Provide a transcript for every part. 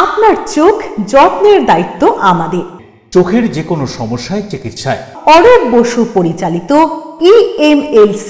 আপনার চোখ যত্নের দায়িত্ব আমাদের। চোখের যে কোনো সমস্যায় চিকিৎসায় অরূপ বসু পরিচালিত EMLC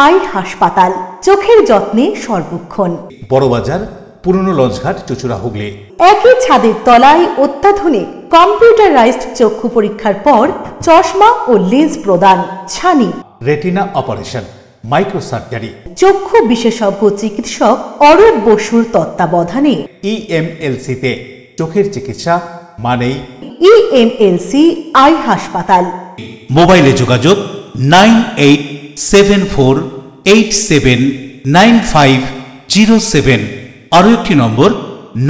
আই হাসপাতাল, চোখের যত্নে সর্বক্ষণ। বড়বাজার, পুরনো লঞ্চঘাট, চুঁচুড়া, হুগলি। একই ছাদের তলায় অত্যাধুনিক কম্পিউটারাইজড চক্ষু পরীক্ষার পর চশমা ও লেন্স প্রদান, ছানি, রেটিনা অপারেশন, মাইক্রোসার্জারি। চক্ষু বিশেষজ্ঞ চিকিৎসক অরূপ বসুর তত্ত্বাবধানে EMLC-তে চোখের চিকিৎসা মানেই EMLC আই হাসপাতাল। মোবাইলে যোগাযোগ 9874879507। আরও একটি নম্বর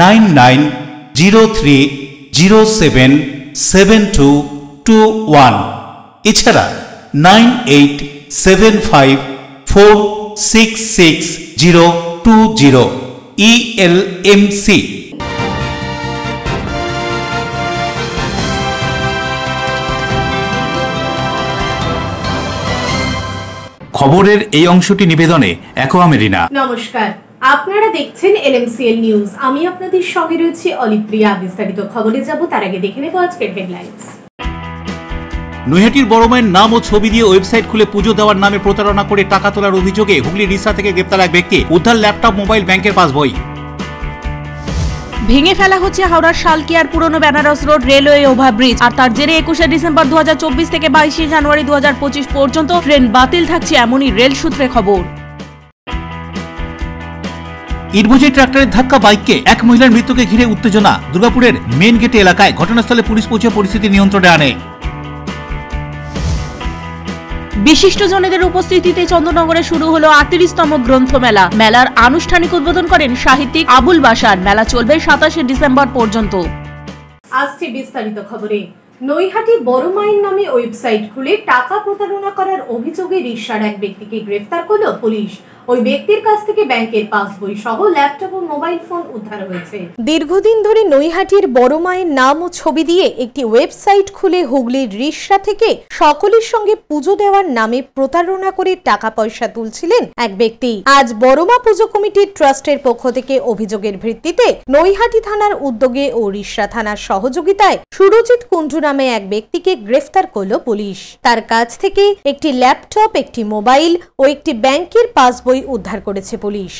9903077221। এছাড়া 9875466020 ELMC। খবরের এই অংশটি নিবেদনে অ্যাকোয়া মেরিনা। নমস্কার, আপনারা দেখছেন LMCL নিউজ। আমি আপনাদের সঙ্গে রয়েছি অলিপ্রিয়া। বিস্তারিত খবরে যাব তার আগে দেখে নেব আজকের হেডলাইন্স। নৈহাটির বড় মায়ের নাম ও ছবি দিয়ে ওয়েবসাইট খুলে পুজো দেওয়ার নামে প্রতারণা করে টাকা তোলার অভিযোগে হুগলির রিসা থেকে গ্রেপ্তার এক ব্যক্তি। উদ্ধার ল্যাপটপ, মোবাইল, ব্যাংকের পাসবই। ভেঙে ফেলা হচ্ছে হাওড়ার শালকিয়ার পুরনো বেনারস রোড রেলওয়ে ওভারব্রিজ। আর তার জেরে 21শে ডিসেম্বর 2024 থেকে 22শে জানুয়ারি 2025 পর্যন্ত ট্রেন বাতিল থাকছে, এমনই রেল সূত্রে খবর। ইটবোঝে ট্রাক্টরের ধাক্কা বাইককে, এক মহিলার মৃত্যুকে ঘিরে উত্তেজনা। দুর্গাপুরের মেন গেটে এলাকায় ঘটনাস্থলে পুলিশ পৌঁছে পরিস্থিতি নিয়ন্ত্রণে আনে। বিশিষ্টজনেদের উপস্থিতিতে চন্দ্রনগরে শুরু হলো 38তম গ্রন্থমেলা। মেলার আনুষ্ঠানিক উদ্বোধন করেন সাহিত্যিক আবুল বাশার। মেলা চলবে 27শে ডিসেম্বর পর্যন্ত। আসছে বিস্তারিত খবরে। নৈহাটি বড় মায়ের নামে ওয়েবসাইট খুলে টাকা প্রতারণা করার অভিযোগে রিকশার এক ব্যক্তিকে গ্রেফতার করল পুলিশ। ওই ব্যক্তির কাছ থেকে ব্যাংকের পাসবই সহ ল্যাপটপ ও মোবাইল ফোন উদ্ধার হয়েছে। দীর্ঘদিন ধরে নৈহাটির বড় মায়ের নাম ও ছবি দিয়ে একটি ওয়েবসাইট খুলে হুগলির রিসরা থেকে সকলের সঙ্গে পুজো দেওয়ার নামে প্রতারণা করে টাকা পয়সা তুলছিলেন এক ব্যক্তি। আজ বড়মা পুজো কমিটির ট্রাস্টের পক্ষ থেকে অভিযোগের ভিত্তিতে নৈহাটি থানার উদ্যোগে ও রিসরা থানার সহযোগিতায় সুরজিৎ কুণ্ডু নামে এক ব্যক্তিকে গ্রেফতার করল পুলিশ। তার কাছ থেকে একটি ল্যাপটপ, একটি মোবাইল ও একটি ব্যাংকের পাসবই উদ্ধার করেছে পুলিশ।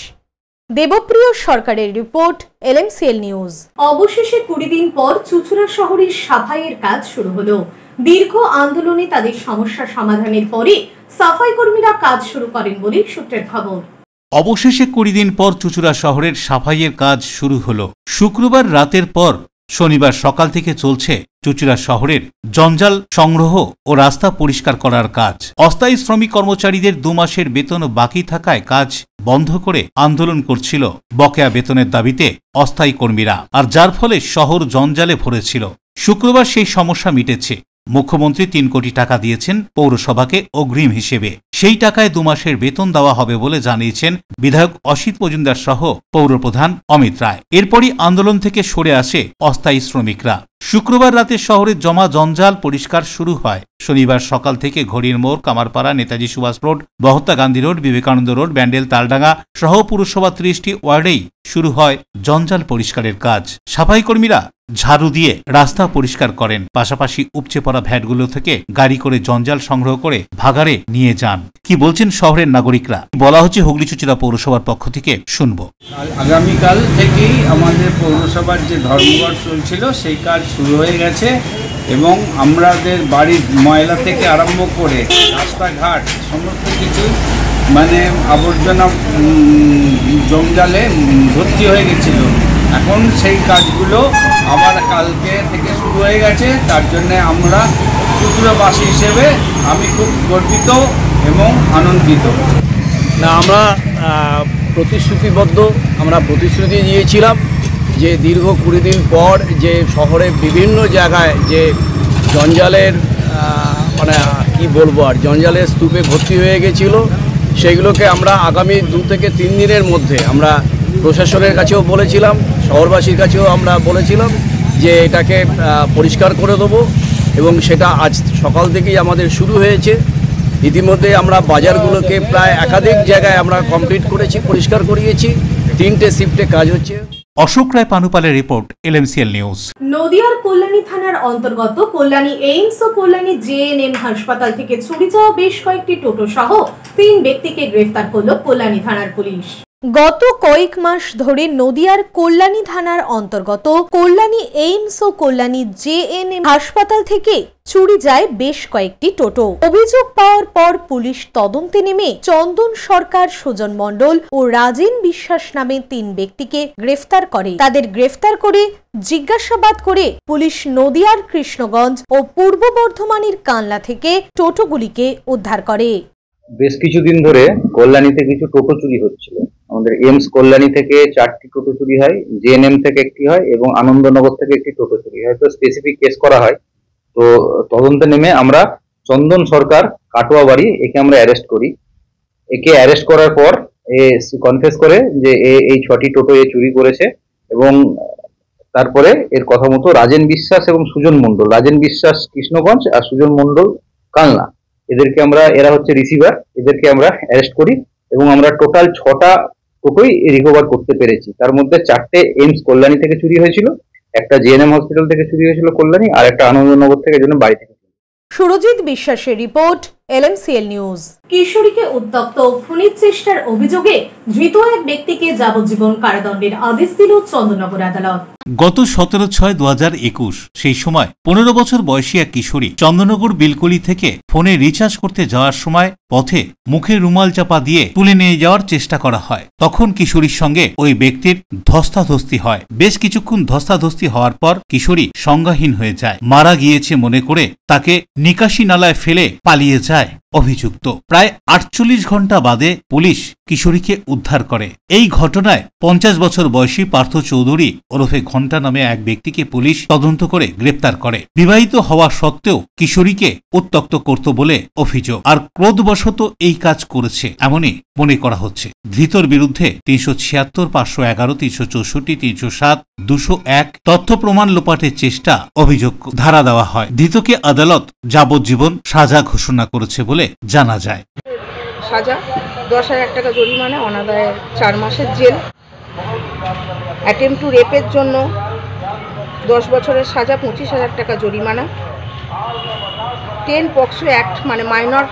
দেবপ্রিয় সরকারের রিপোর্ট, LMCL নিউজ। অবশেষে 20 দিন পর চুঁচুড়া শহরের সাফাইয়ের কাজ শুরু হলো। দীর্ঘ আন্দোলনে তাদের সমস্যা সমাধানের পরে সাফাই কর্মীরা কাজ শুরু করেন বলে সূত্রের খবর। অবশেষে 20 দিন পর চুঁচুড়া শহরের সাফাইয়ের কাজ শুরু হলো। শুক্রবার রাতের পর শনিবার সকাল থেকে চলছে চুঁচুড়া শহরের জঞ্জাল সংগ্রহ ও রাস্তা পরিষ্কার করার কাজ। অস্থায়ী শ্রমিক কর্মচারীদের 2 মাসের বেতন বাকি থাকায় কাজ বন্ধ করে আন্দোলন করছিল বকেয়া বেতনের দাবিতে অস্থায়ী কর্মীরা, আর যার ফলে শহর জঞ্জালে ভরেছিল। শুক্রবার সেই সমস্যা মিটেছে। মুখ্যমন্ত্রী 3 কোটি টাকা দিয়েছেন পৌরসভাকে অগ্রিম হিসেবে। সেই টাকায় 2 মাসের বেতন দেওয়া হবে বলে জানিয়েছেন বিধায়ক অসিত মজুমদার সহ পৌরপ্রধান অমিত রায়। এরপরই আন্দোলন থেকে সরে আসে অস্থায়ী শ্রমিকরা। শুক্রবার রাতে শহরের জমা জঞ্জাল পরিষ্কার শুরু হয়। শনিবার সকাল থেকে ঘড়ির মোড়, Kamarpara, Netaji Subhash Road, Mahatma Gandhi Road, Vivekananda Road, Bandel, Taldanga সহ পুরসভা 30টি ওয়ার্ডেই শুরু হয় জঞ্জাল পরিষ্কারের কাজ। সাফাই কর্মীরা ঝাড়ু দিয়ে রাস্তা পরিষ্কার করেন, পাশাপাশি উপচে পড়া ভ্যাটগুলো থেকে গাড়ি করে জঞ্জাল সংগ্রহ করে ভাগাড়ে নিয়ে যান। কি বলছেন শহরের নাগরিকরা, বলা হচ্ছে হুগলি চুঁচুড়া পৌরসভার পক্ষ থেকে, শুনবো। আগামীকাল থেকেই আমাদের পৌরসভার যে ধর্মঘট চলছিল সেই কাজ শুরু হয়ে গেছে এবং আমাদের বাড়ির ময়লা থেকে আরম্ভ করে রাস্তাঘাট সমস্ত কিছু মানে আবর্জনা জঞ্জালে ভর্তি হয়ে গেছিল। এখন সেই কাজগুলো আবার কালকে থেকে শুরু হয়ে গেছে। তার জন্য আমরা চুঁচুড়াবাসী হিসেবে আমি খুব গর্বিত এবং আনন্দিত। না, আমরা প্রতিশ্রুতিবদ্ধ, আমরা প্রতিশ্রুতি দিয়েছিলাম যে দীর্ঘ 20 দিন পর যে শহরে বিভিন্ন জায়গায় যে জঞ্জালের মানে কি বলবো আর জঞ্জালের স্তূপে ভর্তি হয়ে গেছিল, সেগুলোকে আমরা আগামী 2 থেকে 3 দিনের মধ্যে আমরা প্রশাসনের কাছেও বলেছিলাম, শহরবাসীর কাছেও আমরা বলেছিলাম যে এটাকে পরিষ্কার করে দেবো এবং সেটা আজ সকাল থেকেই আমাদের শুরু হয়েছে। ইতিমধ্যে আমরা বাজারগুলোকে প্রায় একাধিক জায়গায় আমরা কমপ্লিট করেছি, পরিষ্কার করিয়েছি। 3টে শিফটে কাজ হচ্ছে। অশোক রায় পানুপালের রিপোর্ট, LMCL নিউজ। নদিয়ার কল্যাণী থানার অন্তর্গত কল্যাণী এইমস ও কল্যাণী JNM হাসপাতাল থেকে চুরি যাওয়া বেশ কয়েকটি টোটো সহ 3 ব্যক্তিকে গ্রেফতার করল কল্যাণী থানার পুলিশ। গত কয়েক মাস ধরে নদিয়ার কল্যাণী থানার অন্তর্গত কল্যাণী এইমস ও কল্যাণী JNM হাসপাতাল থেকে চুরি যায় বেশ কয়েকটি টোটো। অভিযোগ পাওয়ার পর পুলিশ তদন্তে নেমে চন্দন সরকার, সুজন মণ্ডল ও রাজেন বিশ্বাস নামে 3 ব্যক্তিকে গ্রেফতার করে। তাদের গ্রেফতার করে জিজ্ঞাসাবাদ করে পুলিশ নদিয়ার কৃষ্ণগঞ্জ ও পূর্ব বর্ধমানের কানলা থেকে টোটোগুলিকে উদ্ধার করে। বেশ কিছুদিন ধরে কল্যাণীতে কিছু টোটো চুরি হচ্ছিল। আমাদের এইমস কল্যাণী থেকে 4টি টোটো চুরি হয়, JNM থেকে একটি হয় এবং আনন্দনগর থেকে একটি টোটো চুরি হয়। তো স্পেসিফিক কেস করা হয়। তো তদন্তে নেমে আমরা চন্দন সরকার, কাটোয়া বাড়ি, একে আমরা অ্যারেস্ট করি। একে অ্যারেস্ট করার পর কনফেস করে যে এই 6টি টোটো চুরি করেছে এবং তারপরে এর কথা মতো রাজেন বিশ্বাস এবং সুজন মণ্ডল, রাজেন বিশ্বাস কৃষ্ণগঞ্জ আর সুজন মণ্ডল কালনা, এরা হচ্ছে রিসিভার, এদেরকে আমরা অ্যারেস্ট করি এবং আমরা টোটাল 6টা টোটোই রিকভার করতে পেরেছি। তার মধ্যে 4টে এইমস কল্যাণী থেকে চুরি হয়েছিল, একটা JNM হসপিটাল থেকে চুরি হয়েছিল কল্যাণী, আর একটা আনন্দনগর থেকে বাড়ি থেকে। সুরজিৎ বিশ্বাসের রিপোর্ট, LMCL নিউজ। কিশোরীকে উত্ত্যক্ত ও খুনের চেষ্টার অভিযোগে ধৃত এক ব্যক্তিকে যাবজ্জীবন কারাদণ্ডের আদেশ দিল চন্দননগর আদালত। গত 17/6/2021 সেই সময় 15 বছর বয়সী এক কিশোরী চন্দননগর বিলকুলি থেকে ফোনে রিচার্জ করতে যাওয়ার সময় পথে মুখে রুমাল চাপা দিয়ে তুলে নিয়ে যাওয়ার চেষ্টা করা হয়। তখন কিশোরীর সঙ্গে ওই ব্যক্তির ধস্তাধস্তি হয়। বেশ কিছুক্ষণ ধস্তাধস্তি হওয়ার পর কিশোরী সংজ্ঞাহীন হয়ে যায়। মারা গিয়েছে মনে করে তাকে নিকাশি নালায় ফেলে পালিয়ে যায় অভিযুক্ত। প্রায় 48 ঘন্টা বাদে পুলিশ কিশোরীকে উদ্ধার করে। এই ঘটনায় 50 বছর বয়সী পার্থ চৌধুরী ওরফে ঘণ্টা নামে এক ব্যক্তিকে পুলিশ তদন্ত করে গ্রেপ্তার করে। বিবাহিত হওয়া সত্ত্বেও কিশোরীকে উত্ত্যক্ত করত বলে অভিযোগ, আর ক্রোধবশত এই কাজ করেছে এমনই মনে করা হচ্ছে। ধৃতর বিরুদ্ধে 376, 511, 364, 307, 201 তথ্য প্রমাণ লোপাটের চেষ্টা অভিযোগ ধারা দেওয়া হয়। ধৃতকে আদালত যাবজ্জীবন সাজা ঘোষণা করেছে বলে জানা যায়। সাজা 10,000 টাকা জরিমানা, অনাদায়ে 4 মাসের জেল। অ্যাটেম্প টু রেপের জন্য 10 বছরের সাজা, 25,000 টাকা জরিমানা। 10 পক্সো অ্যাক্ট মানে মাইনর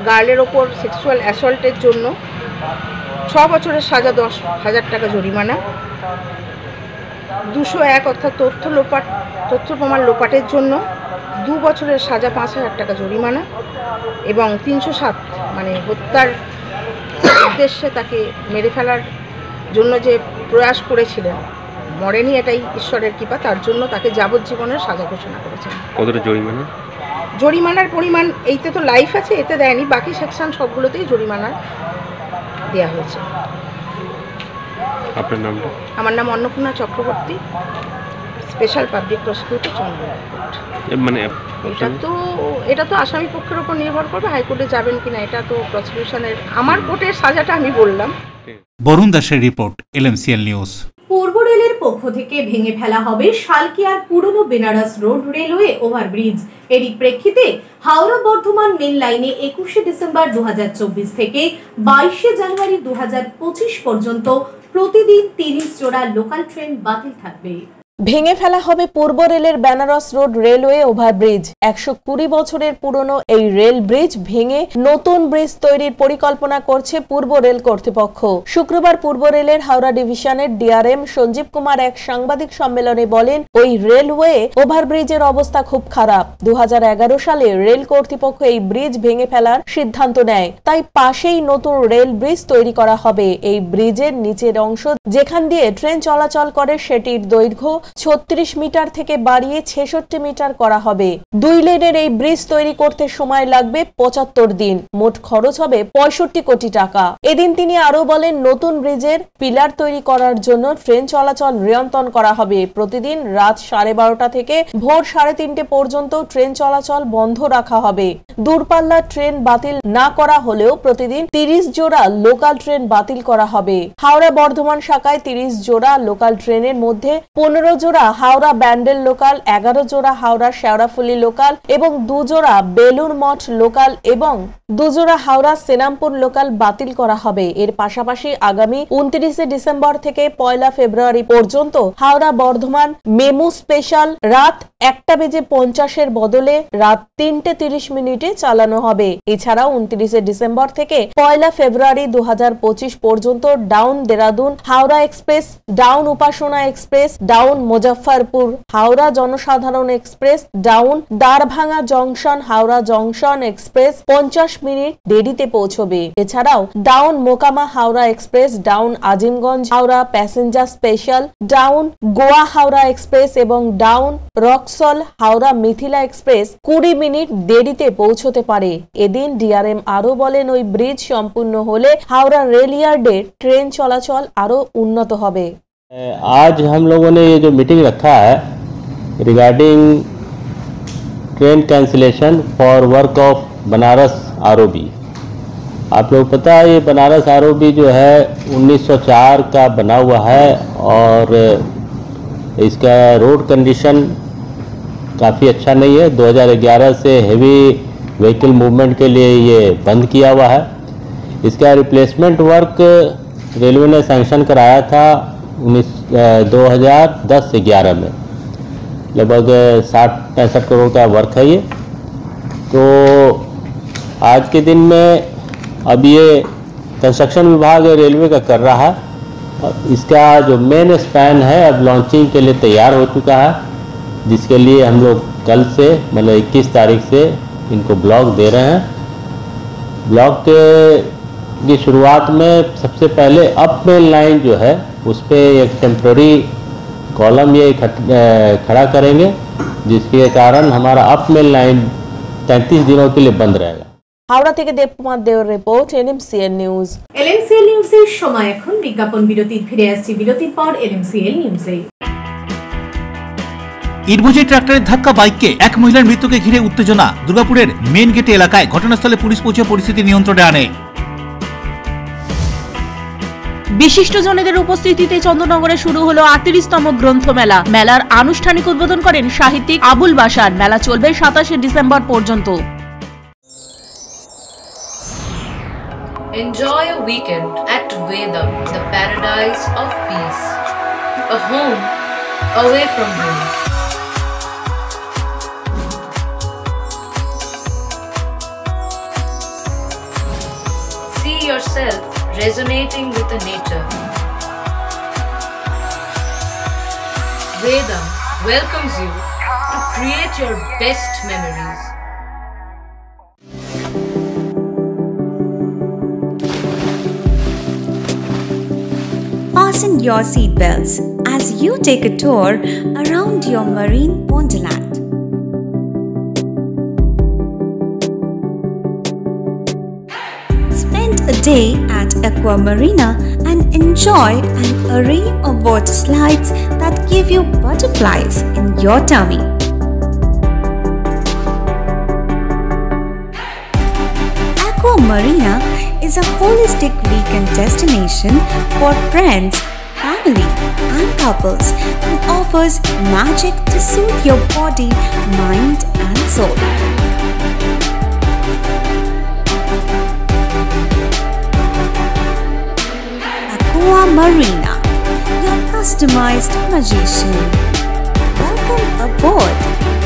গার্লের ওপর সেক্সুয়াল অ্যাসল্টের জন্য 6 বছরের সাজা, 10,000 টাকা জরিমানা। 201 অর্থাৎ তথ্য প্রমাণ লোপাটের জন্য 2 বছরের সাজা, 5,000 টাকা জরিমানা। এবং 307 মানে হত্যার উদ্দেশ্যে তাকে মেরে ফেলার জন্য যে প্রয়াস করেছিলেন, মরেনি এটাই ঈশ্বরের কৃপা, তার জন্য তাকে যাবজ্জীবনের সাজা ঘোষণা করেছেন। কতটা জরিমানা? জরিমানার পরিমাণ এইতে তো লাইফ আছে, এতে দেয়নি, বাকি সেকশন সবগুলোতেই জরিমানা দেওয়া হয়েছে। আপনার নামটা? আমার নাম Annapurna Chakraborty, special public prosecutor Chandannagar. মানে এটা তো আসামি পক্ষের উপর নির্ভর করবে, হাইকোর্টে যাবেন কিনা, এটা তো প্রসিকিউশনের। আমার কোর্টের সাজাটা আমি বললাম। বরুণ দাসের রিপোর্ট, LMCL নিউজ। পূর্ব রেলের পক্ষ থেকে ভেঙে ফেলা হবে শালকিয়ার পুরনো বেনারস রোড রেলওয়ে ওভারব্রিজ। এরই প্রেক্ষিতে হাওড়া বর্ধমান মেন লাইনে 21শে ডিসেম্বর 2024 থেকে 22শে জানুয়ারি 2025 পর্যন্ত প্রতিদিন 30 জোড়া লোকাল ট্রেন বাতিল থাকবে। ভেঙে ফেলা হবে পূর্ব রেলের বেনারস রোড রেলওয়ে ওভারব্রিজ। 120 বছরের পুরনো এই রেল ব্রিজ ভেঙে নতুন ব্রিজ তৈরির পরিকল্পনা করছে পূর্ব রেল কর্তৃপক্ষ। শুক্রবার পূর্ব রেলের হাওড়া ডিভিশনের DRM সঞ্জীব কুমার এক সাংবাদিক সম্মেলনে বলেন, ওই রেলওয়ে ওভারব্রিজের অবস্থা খুব খারাপ। 2011 সালে রেল কর্তৃপক্ষ এই ব্রিজ ভেঙে ফেলার সিদ্ধান্ত নেয়, তাই পাশেই নতুন রেল ব্রিজ তৈরি করা হবে। এই ব্রিজের নিচের অংশ যেখান দিয়ে ট্রেন চলাচল করে সেটির দৈর্ঘ্য 36 মিটার থেকে বাড়িয়ে 66 মিটার করা হবে। 2 লেনের এই ব্রিজ তৈরি করতে সময় লাগবে 75 দিন, মোট খরচ হবে 65 কোটি টাকা। এদিন তিনি আরো বলেন, নতুন ব্রিজের পিলার তৈরি করার জন্য ট্রেন চলাচল নিয়ন্ত্রণ করা হবে। প্রতিদিন রাত 12:30 থেকে ভোর 3:30 পর্যন্ত ট্রেন চলাচল বন্ধ রাখা হবে। দূরপাল্লার ট্রেন বাতিল না করা হলেও প্রতিদিন 30 জোড়া লোকাল ট্রেন বাতিল করা হবে। হাওড়া বর্ধমান শাখায় 30 জোড়া লোকাল ট্রেনের মধ্যে 15 জোড়া হাওড়া ব্যান্ডেল লোকাল, 11 জোড়া হাওড়া শেওড়াফুলি লোকাল এবং 2 জোড়া বেলুর মঠ লোকাল এবং 2 জোড়া হাওড়া সেনামপুর লোকাল বাতিল করা হবে। এর পাশাপাশি আগামী 29 ডিসেম্বর থেকে 1 ফেব্রুয়ারি পর্যন্ত হাওড়া বর্ধমান মেমু স্পেশাল রাত 1:50 বদলে রাত 3:30 চালানো হবে। এছাড়াও 29 ডিসেম্বর থেকে 1 ফেব্রুয়ারি 2025 পর্যন্ত down Dehradun Howrah express, down Upasana express, down Muzaffarpur Howrah Jansadharan express, down Darbhanga junction Howrah junction express 50 minute দেরিতে পৌঁছবে। এছাড়াও down Mokama Howrah express, down Azimganj Howrah passenger special, down Goa Howrah express এবং down Raxaul Howrah Mithila express 20 minute দেরিতে পৌঁছতে পারে। এদিন ডিআরএম আরো বলেন, ওই ব্রিজ সম্পূর্ণ হলে হাওড়া রেল यार्डे ट्रेन चलाचल आरो उन्नत होबे। आज हम लोगों ने ये जो मीटिंग रखा है regarding train cancellation for work of Banaras ROB. आप लोग पता है ये बनारस आरओबी जो है 1904 का बना हुआ है और इसका रोड कंडीशन काफ़ी अच्छा नहीं है। 2011 से हेवी व्हीकल मूवमेंट के लिए ये बंद किया हुआ है। इसका रिप्लेसमेंट वर्क रेलवे ने सैंक्शन कराया था 2010 से 11 में, लगभग 60-65 करोड़ का वर्क है ये। तो आज के दिन में अब ये कंस्ट्रक्शन विभाग रेलवे का कर रहा है। इसका जो मेन स्पैन है अब लॉन्चिंग के लिए तैयार हो चुका है, जिसके लिए हम लोग कल से मतलब 21 तारीख से इनको ब्लॉक दे रहे हैं। ब्लॉक की शुरुआत में सबसे पहले अप मेन लाइन जो है उस पर एक टेम्प्रेरी कॉलम ये खड़ा करेंगे, जिसके कारण हमारा अप मेन लाइन 33 दिनों के लिए बंद रहेगा। হাওড়া থেকে দেবকুমার দেওর রিপোর্ট, এনএমসিএল নিউজ। এনএমসিএল নিউজের সময় এখন বিজ্ঞাপন বিরতির, ফিরে আসছি বিরতির পর এনএমসিএল নিউজে। ইটবোঝাই ট্রাক্টরের ধাক্কা বাইককে এক মহিলার মৃত্যুকে ঘিরে উত্তেজনা। দুর্গাপুরের মেন গেটে এলাকায় ঘটনাস্থলে পুলিশ পৌঁছে পরিস্থিতি নিয়ন্ত্রণে আনে। বিশিষ্টজনেদের উপস্থিতিতে চন্দ্রনগরে শুরু হলো 38তম গ্রন্থমেলা। মেলার আনুষ্ঠানিক উদ্বোধন করেন সাহিত্যিক আবুল বাশার। মেলা চলবে 27 ডিসেম্বর পর্যন্ত। Enjoy a weekend at Vedam, the paradise of peace. A home away from home. See yourself resonating with the nature. Vedam welcomes you to create your best memories. Fasten your seatbelts as you take a tour around your marine wonderland. Spend a day at Aqua Marina and enjoy an array of water slides that give you butterflies in your tummy. Aqua Marina is a holistic weekend destination for friends, family and couples and offers magic to soothe your body, mind and soul. Aqua Marina, your customized magician. Welcome aboard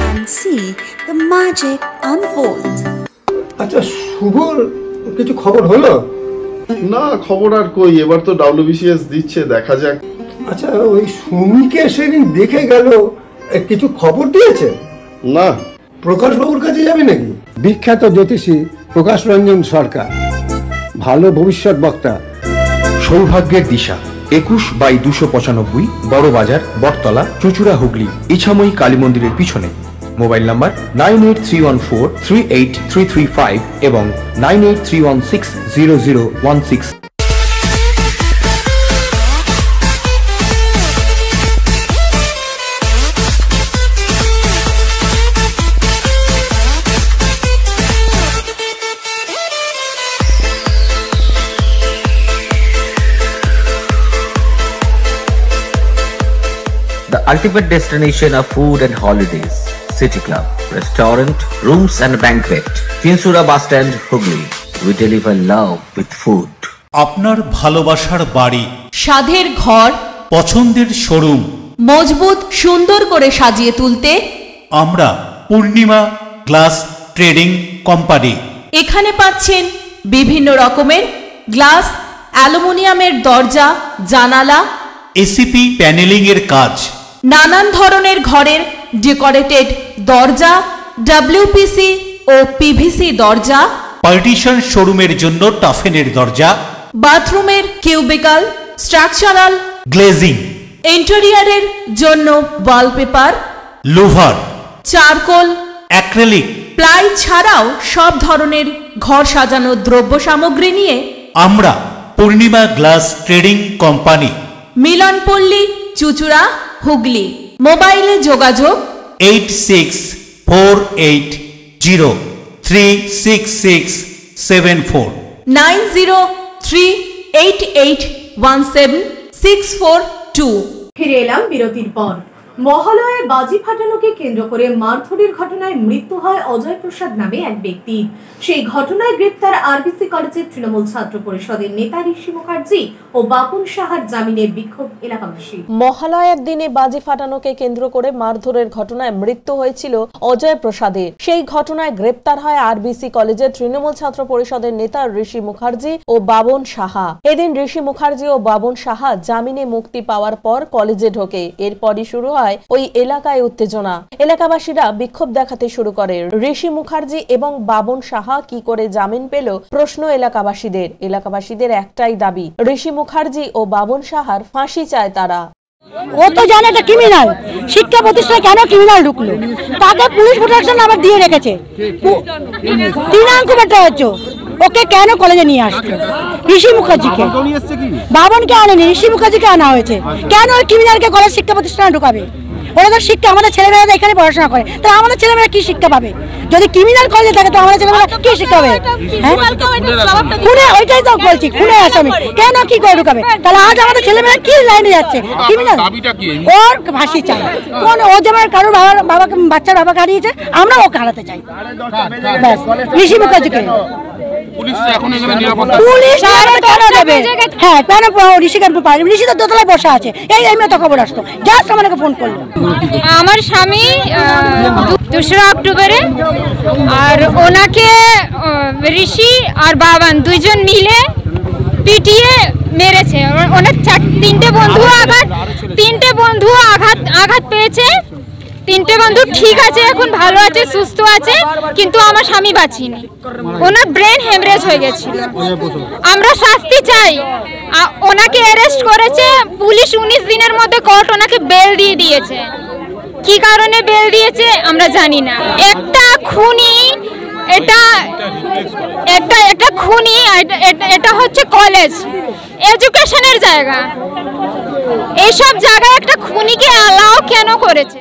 and see the magic unfold. আচ্ছা শুভর কিছু খবর হলো? না খবর আর কই, এবার তো WBCS দিচ্ছে, দেখা যাক। আচ্ছা ওই সুমিকে সেদিন দেখে গেল, কিছু খবর দিয়েছে? না। প্রকাশ বাবুর কাছে যাবে নাকি? বিখ্যাত জ্যোতিষী প্রকাশ রঞ্জন সরকার, ভালো ভবিষ্যৎ বক্তা। সৌভাগ্যের দিশা 21/295 বড় বাজার, বটতলা, চুঁচুড়া, হুগলি, ইছাময়ী কালী মন্দিরের পিছনে। মোবাইল নাম্বার 9831438335 এবং 9831600016। ultimate destination of food and holidays. City Club, restaurant, rooms and banquet. Chinsura Bus Stand, Hooghly. We deliver love with food. আপনার ভালোবাসার বাড়ি, স্বাদের ঘর, পছন্দের শোরুম মজবুত সুন্দর করে সাজিয়ে তুলতে আমরা পূর্ণিমা গ্লাস ট্রেডিং কোম্পানি। এখানে পাচ্ছেন বিভিন্ন রকমের গ্লাস, অ্যালুমিনিয়ামের দরজা, জানালা, এসিপি প্যানেলিং এর কাজ, নানান ধরনের ঘরের ডেকোরেটেড দরজা, ডব্লিউপিসি ও পিভিসি দরজা, পার্টিশন শোরুমের জন্য টাফেনের দরজা, বাথরুমের কিউবিকাল, স্ট্রাকচারাল গ্লেজিং, ইন্টেরিয়রের জন্য wallpaper, louvre, charcoal, acrylic, ply ছাড়াও সব ধরনের ঘর সাজানোর দ্রব্য সামগ্রী নিয়ে আমরা Purnima glass trading company, Milanpalli, চুচুড়া, হুগলি। মোবাইলে যোগাযোগ 8640366674 9038817642। ফিরে এলাম বিরতির পর। মহালয়ায় বাজি ফাটানোকে কেন্দ্র করে মারধরের ঘটনায় মৃত্যু হয় অজয় প্রসাদ নামে এক ব্যক্তির। সেই ঘটনায় গ্রেপ্তার আরবিসি কলেজের তৃণমূল ছাত্র পরিষদের নেতা ঋষি মুখার্জি ও বাপন সাহার জামিনে বিক্ষোভ এলাকাবাসী। মহালয়ার দিনে বাজি ফাটানোকে কেন্দ্র করে মারধরের ঘটনায় মৃত্যু হয়েছিল অজয় প্রসাদের। সেই ঘটনায় গ্রেপ্তার হয় আরবিসি কলেজের তৃণমূল ছাত্র পরিষদের নেতা ঋষি মুখার্জি ও বাবন সাহা। এদিন ঋষি মুখার্জি ও বাবন সাহা জামিনে মুক্তি পাওয়ার পর কলেজে ঢোকে। এরপরই শুরু হয় ওই এলাকায় উত্তেজনা। এলাকাবাসীরা বিক্ষোভ দেখাতে শুরু করে। ঋষি মুখার্জি এবং বাবন সাহা কি করে জামিন পেল প্রশ্ন এলাকাবাসীদের। এলাকাবাসীদের একটাই দাবি, ঋষি মুখার্জি ও বাবন সাহার ফাঁসি চায় তারা। ও তো জানে এটা ক্রিমিনাল, শিক্ষা প্রতিষ্ঠানে কেন ক্রিমিনাল ঢুকলো, তাকে পুলিশ প্রোটেকশন আবার দিয়ে রেখেছে। তৃণাঙ্ক বেটা হচ্ছে, ওকে কেন কলেজে নিয়ে আসছে? ঋষি মুখার্জিকে, বাবনকে আনেনি, ঋষি মুখার্জিকে আনা হয়েছে। কেন ওই ক্রিমিনালকে কলেজ শিক্ষা প্রতিষ্ঠানে ঢুকাবে? ওরা তো শিক্ষা, আমাদের ছেলেমেয়েরা এখানে পড়াশোনা করে, তাহলে আমাদের ছেলেমেয়েরা কি শিক্ষা পাবে? যদি ক্রিমিনাল কলেজে থাকে তো আমাদের ছেলেমেয়েরা কি শিক্ষা পাবে? খুনে, ওইটাই তো বলছি, খুনে আসামি কেন কি করে ঢুকাবে? তাহলে আজ আমাদের ছেলেমেয়েরা কি লাইনে যাচ্ছে? ক্রিমিনাল ওর ফাঁসি চাই। কোন ও যেমন কারোর বাবাকে, বাচ্চার বাবাকে হারিয়েছে, আমরা ওকে হারাতে চাই। ঋষি মুখার্জিকে পুলিশ কেন দেবে? হ্যাঁ, কেন ঋষিকে পারে? ঋষি তো দোতলায় বসে আছে, এই আমি তো খবর আসতো, জাস্ট আমাকে ফোন করলো। আমার স্বামী 2 অক্টোবরে, আর ওনাকে ঋষি আর বাবান দুইজন মিলে পিটিয়ে মেরেছে। ওনার তিনটে বন্ধু আঘাত পেয়েছে। তিনটে বন্ধু ঠিক আছে, এখন ভালো আছে, সুস্থ আছে, কিন্তু আমার স্বামী বাঁচিনি। ওনার ব্রেন হেমরেজ হয়ে গেছিল। আমরা শাস্তি চাই। ওনাকে অ্যারেস্ট করেছে পুলিশ, 19 দিনের মধ্যে কোর্ট ওনাকে বেল দিয়ে দিয়েছে। কি কারণে বেল দিয়েছে আমরা জানি না। একটা খুনি, এটা খুনি, এটা হচ্ছে কলেজ, এডুকেশনের জায়গা। এইসব জায়গায় একটা খুনিকে অ্যালাউ কেন করেছে?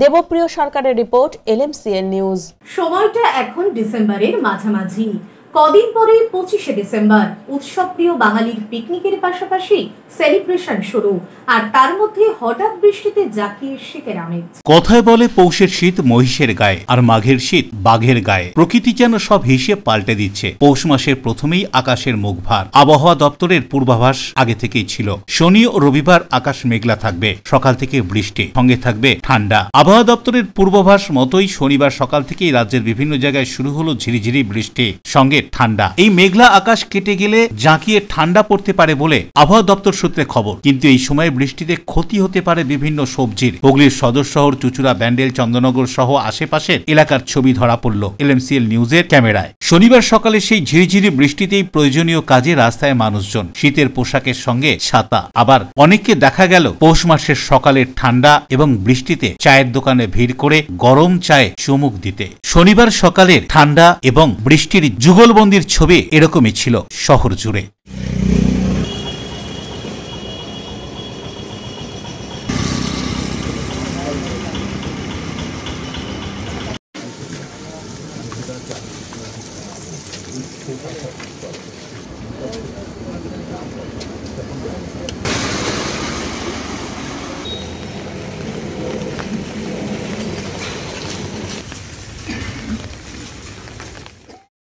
দেবপ্রিয় সরকারের রিপোর্ট, LMCN নিউজ। সময়টা এখন ডিসেম্বরের মাঝামাঝি। কদিন পরেই 25শে ডিসেম্বর। উৎসবপ্রিয় বাঙালির পিকনিকের পাশাপাশি সেলিব্রেশন শুরু, আর তার মধ্যে হঠাৎ বৃষ্টিতে জাঁকিয়ে শীতের আমেজ। কথায় বলে পৌষের শীত মহিষের গায়ে, আর মাঘের শীত বাঘের গায়ে। প্রকৃতি যেন সব হিসেব পাল্টে দিচ্ছে। পৌষ মাসের প্রথমেই আকাশের মুখ ভার। আবহাওয়া দপ্তরের পূর্বাভাস আগে থেকেই ছিল। শনি ও রবিবার আকাশ মেঘলা থাকবে, সকাল থেকে বৃষ্টি, সঙ্গে থাকবে ঠান্ডা। আবহাওয়া দপ্তরের পূর্বাভাস মতোই শনিবার সকাল থেকেই রাজ্যের বিভিন্ন জায়গায় শুরু হলো ঝিরিঝিরি বৃষ্টি, সঙ্গে ঠান্ডা। এই মেঘলা আকাশ কেটে গেলে জাঁকিয়ে ঠান্ডা পড়তে পারে বলে আবহাওয়া দপ্তর সূত্রে খবর। কিন্তু এই সময় বৃষ্টিতে ক্ষতি হতে পারে বিভিন্ন সবজির। হুগলির সদর শহর চুচুড়া, ব্যান্ডেল, চন্দননগর সহ আশেপাশের এলাকার ছবি ধরা পড়ল LMCL নিউজের ক্যামেরায়। শনিবার সকালে সেই ঝিরিঝিরি বৃষ্টিতেই প্রয়োজনীয় কাজে রাস্তায় মানুষজন। শীতের পোশাকের সঙ্গে ছাতা। আবার অনেককে দেখা গেল পৌষ মাসের সকালের ঠান্ডা এবং বৃষ্টিতে চায়ের দোকানে ভিড় করে গরম চায়ে চুমুক দিতে। শনিবার সকালের ঠান্ডা এবং বৃষ্টির যুগলবন্দির ছবি এরকমই ছিল শহর জুড়ে।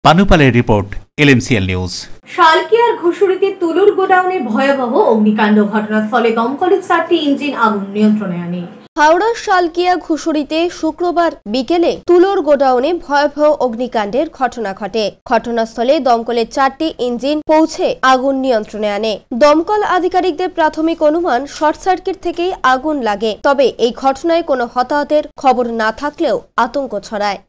পানুপালের রিপোর্ট, LMCL নিউজ। শালকিয়ার ঘুষুরিতে তুলোর গোডাউনে ভয়াবহ অগ্নিকাণ্ড, ঘটনাস্থলে দমকলের 4টি ইঞ্জিন আগুন নিয়ন্ত্রণে আনে। হাওড়ার শালকিয়া ঘুষুরিতে শুক্রবার বিকেলে তুলোর গোডাউনে ভয়াবহ অগ্নিকাণ্ডের ঘটনা ঘটে। ঘটনাস্থলে দমকলের 4টি ইঞ্জিন পৌঁছে আগুন নিয়ন্ত্রণে আনে। দমকল আধিকারিকদের প্রাথমিক অনুমান শর্ট সার্কিট থেকেই আগুন লাগে। তবে এই ঘটনায় কোনো হতাহতের খবর না থাকলেও আতঙ্ক ছড়ায়।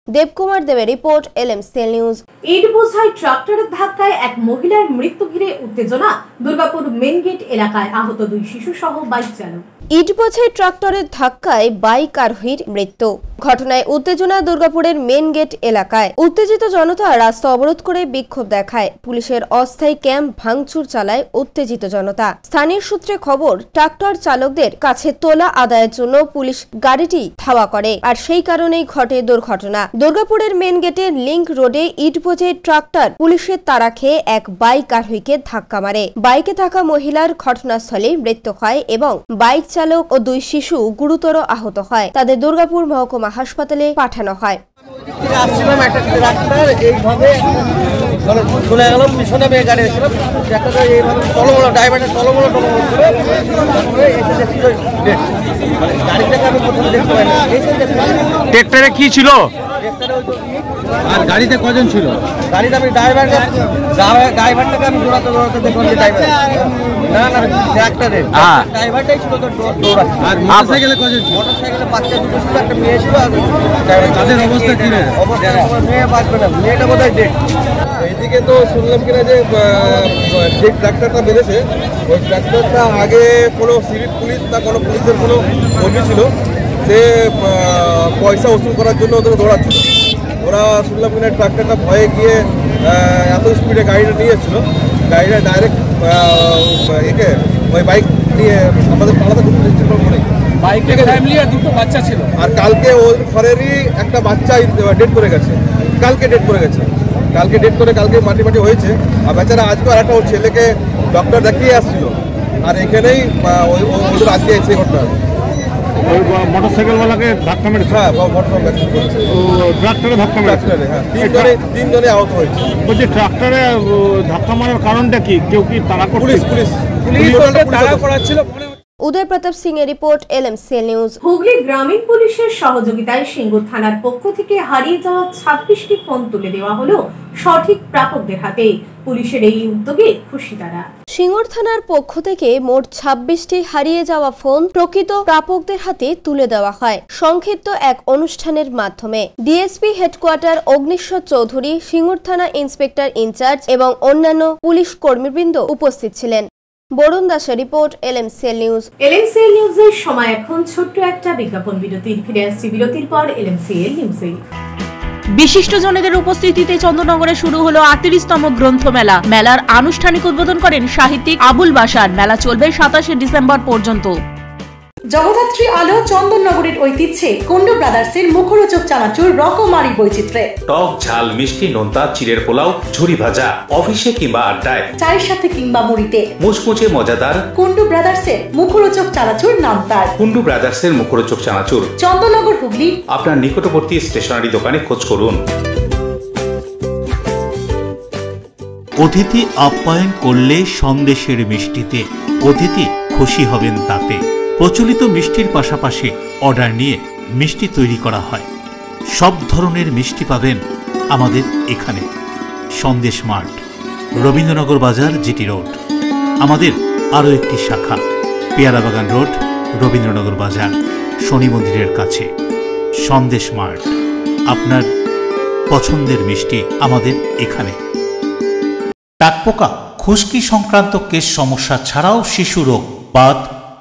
দেবকুমার দেবের রিপোর্ট, LMCL নিউজ। ইট বোঝাই ট্রাক্টরের ধাক্কায় এক মহিলার মৃত্যু ঘিরে উত্তেজনা, দুর্গাপুর মেন গেট এলাকায় আহত 2 শিশু সহ বাইক চালক। ইট বোঝাই ট্রাক্টরের ধাক্কায় বাইক আরোহীর মৃত্যু। ঘটনায় উত্তেজনা দুর্গাপুরের মেন গেট এলাকায়। উত্তেজিত জনতা রাস্তা অবরোধ করে বিক্ষোভ দেখায়। পুলিশের অস্থায়ী ক্যাম্প ভাঙচুর চালায় উত্তেজিত জনতা। স্থানীয় সূত্রে খবর, ট্রাক্টর চালকদের কাছে তোলা আদায়ের জন্য পুলিশ গাড়িটি ধাওয়া করে, আর সেই কারণেই ঘটে দুর্ঘটনা। দুর্গাপুরের মেন গেটের লিংক রোডে ইট বোঝাই ট্রাক্টর পুলিশের তাড়া খেয়ে এক বাইক আরোহীকে ধাক্কা মারে। বাইকে থাকা মহিলার ঘটনাস্থলে মৃত্যু হয় এবং বাইক চালক ও 2 শিশু গুরুতর আহত হয়। তাদের দুর্গাপুর মহকুমা হাসপাতালে পাঠানো হয়। ট্রাক্টরে কি ছিল আর গাড়িতে কজন ছিল? গাড়িতে আমি ড্রাইভারটাকে আমি দৌড়াতে দেখলাম যে ড্রাইভার না ট্রাক্টরে ড্রাইভারটাই ছিল তো দৌড়াচ্ছে। আর মোটরসাইকেলে কজন ছিল? মোটরসাইকেলে বাচ্চা 2 ছিল, একটা মেয়ে ছিল। আর তাদের অবস্থা কি? অবস্থা মেয়ে বাঁচবে না, মেয়েটা বোধহয় ডেড। এইদিকে তো শুনলাম কিনা যে যে ট্রাক্টরটা বেঁধেছে ওই ট্রাক্টরটা আগে কোনো সিভিক পুলিশ বা কোনো পুলিশের কোনো কর্মী ছিল, সে পয়সা ওসুল করার জন্য ওদের দৌড়াচ্ছিল। ওরা শুনলাম কিনা ট্রাক্টরটা ভয়ে গিয়ে এত স্পিডে গাড়িটা নিয়ে এসেছিলো, গাড়িটা ডাইরেক্ট একে ওই বাইক নিয়ে আমাদের পাড়াতে ঢুকতে বাইকের ফ্যামিলি আর 2টো বাচ্চা ছিল। আর কালকে ওর ঘরেরই একটা বাচ্চা ডেট করে গেছে, কালকে ডেট করে গেছে। কালকে ডেট করে কালকে মাটি হয়েছে। আর বেচারা আজকে আর একটা ওর ছেলেকে ডক্টর দেখিয়ে আসছিল, আর এখানেই ওদের আজকে এসে ঘটনা। ওই মোটরসাইকেলওয়ালাকে ধাক্কা মেরেছে। হ্যাঁ, ট্রাক্টরে ধাক্কা মেরেছে। হ্যাঁ, 3 জনে আহত হয়েছে। বলছি ট্রাক্টরে ধাক্কা মারার কারণটা কি? কেউ কি তাড়া করছে? পুলিশ তাড়া করাচ্ছিল। উদয় প্রতাপ সিং এর রিপোর্ট, LMCL নিউজ। হুগলি গ্রামীণ পুলিশের সহযোগিতায় সিঙ্গুর থানার পক্ষ থেকে হারিয়ে যাওয়া 26টি ফোন তুলে দেওয়া হলো সঠিক প্রাপকদের হাতে। পুলিশের এই উদ্যোগে খুশি তারা। সিঙ্গুর থানার পক্ষ থেকে মোট 26টি হারিয়ে যাওয়া ফোন প্রকৃত প্রাপকদের হাতে তুলে দেওয়া হয় সংক্ষিপ্ত এক অনুষ্ঠানের মাধ্যমে। ডিএসপি হেডকোয়ার্টার অগ্নিশ্বর চৌধুরী, সিঙ্গুর থানা ইন্সপেক্টর ইনচার্জ এবং অন্যান্য পুলিশ কর্মীবৃন্দ উপস্থিত ছিলেন। বরুণ দাসের রিপোর্ট, LMCL নিউজ। LMCL নিউজের সময় এখন ছোট্ট একটা বিজ্ঞাপন বিরতির। ফিরে আসছি বিরতির পর LMCL নিউজে। বিশিষ্টজনেদের উপস্থিতিতে চন্দননগরে শুরু হলো 38তম গ্রন্থমেলা। মেলার আনুষ্ঠানিক উদ্বোধন করেন সাহিত্যিক আবুল বাশার। মেলা চলবে 27শে ডিসেম্বর পর্যন্ত। জগদ্ধাত্রী আলো চন্দননগরের ঐতিহ্যে কুন্ডু ব্রাদার্সের মুখরোচক চানাচুর রকমারি বৈচিত্র্যে। টক ঝাল মিষ্টি নোনতা চিড়ের পোলাও ঝুরি ভাজা, অফিসে কিংবা আড্ডায়, চায়ের সাথে কিংবা মুড়িতে মুচমুচে মজাদার কুন্ডু ব্রাদার্সের মুখরোচক চানাচুর নাম তার। কুন্ডু ব্রাদার্সের মুখরোচক চানাচুর চন্দননগর, হুগলি। আপনার নিকটবর্তী স্টেশনারি দোকানে খোঁজ করুন। অতিথি আপ্যায়ন করলে সন্দেশের মিষ্টিতে অতিথি খুশি হবেন তাতে। প্রচলিত মিষ্টির পাশাপাশি অর্ডার নিয়ে মিষ্টি তৈরি করা হয়। সব ধরনের মিষ্টি পাবেন আমাদের এখানে। সন্দেশ মার্ট, রবীন্দ্রনগর বাজার, জিটি রোড। আমাদের আরও একটি শাখা পেয়ারাবাগান রোড, রবীন্দ্রনগর বাজার, শনি মন্দিরের কাছে। সন্দেশ মার্ট, আপনার পছন্দের মিষ্টি আমাদের এখানে। টাকপোকা, খুশকি সংক্রান্ত কেশ সমস্যা ছাড়াও শিশু রোগ, বাত,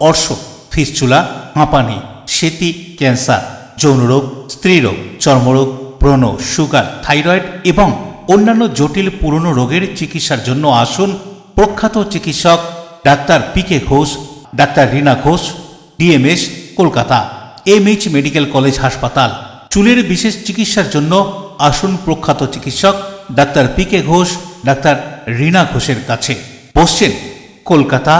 অর্শ, ফিস্চুলা, হাঁপানি, সেতি, ক্যান্সার, যৌনরোগ, স্ত্রীরোগ, চর্মরোগ, ব্রণ, সুগার, থাইরয়েড এবং অন্যান্য জটিল পুরনো রোগের চিকিৎসার জন্য আসুন প্রখ্যাত চিকিৎসক doctor PK Ghosh, doctor Rina Ghosh, DMS, Kolkata, MH medical college হাসপাতাল। চুলের বিশেষ চিকিৎসার জন্য আসুন প্রখ্যাত চিকিৎসক doctor PK Ghosh, doctor Rina ঘোষের কাছে। বসছেন কলকাতা,